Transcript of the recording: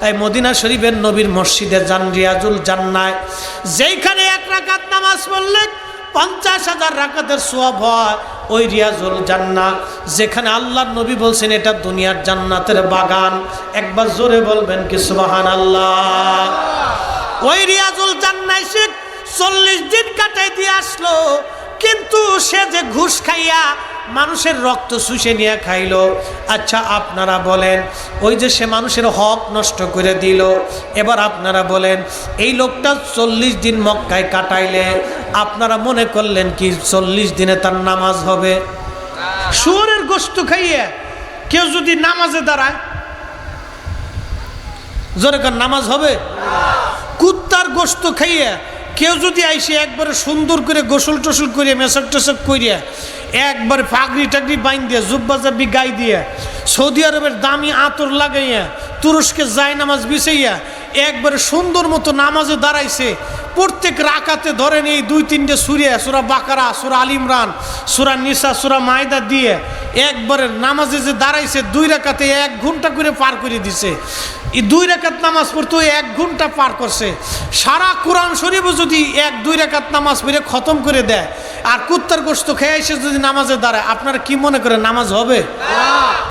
তাই মদিনা শরীফের নবীর মসজিদে যান, রিয়াজুল জান্নায়, যেইখানে 1 রাকাত নামাজ পড়লে 50,000 রাকাতের সওয়াব হয়, ওই রিয়াজুল জান্নাহ, যেখানে আল্লাহর নবী বলছেন এটা দুনিয়ার জান্নাতের বাগান। একবার জোরে বলবেন কি সুবহানাল্লাহ। ওই রিয়াজুল জান্নায় সে 40 দিন কাটাই দিয়ে আসলো, কিন্তু সে যে ঘুষ খাইয়া মানুষের রক্ত শুষে নিয়ে খাইলো। আচ্ছা আপনারা বলেন, ওই যে সে মানুষের হক নষ্ট করে দিল, এবার আপনারা বলেন এই লোকটা 40 দিন মক্কায় কাটাইলে আপনারা মনে করলেন কি 40 দিনে তার নামাজ হবে? শুয়োরের গোশত খাইয়ে কেউ যদি নামাজে দাঁড়ায়, জোরে কার নামাজ হবে? কুত্তার গোশত খাইয়ে কেউ যদি আইসে একবারে সুন্দর করে গোসল টোসল করিয়া মেশক টেশক করিয়া একবারে পাগড়ি টাগড়ি বাইন দিয়ে জুব্বা জাব্বি গাই দিয়ে সৌদি আরবের দামি আতর লাগাইয়া তুরস্কে যায় নামাজ বিছাইয়া একবারে সুন্দর মতো নামাজে দাঁড়াইছে, প্রত্যেক রাকাতে ধরেন এই 2-3টে সূরা, সূরা বাকারা, সূরা আল ইমরান, সূরা নিসা, সূরা মায়দা দিয়ে একবারে নামাজে যে দাঁড়াইছে 2 রাকাতে 1 ঘন্টা করে পার করে দিছে। এই 2 রাকাত নামাজ পড়তে 1 ঘন্টা পার করছে। সারা কোরআন শরীফও যদি 1-2 রাকাত নামাজ পড়ে খতম করে দেয় আর কুত্তার গোশত খেয়ে এসে যদি নামাজে দাঁড়ায়, আপনারা কি মনে করেন নামাজ হবে?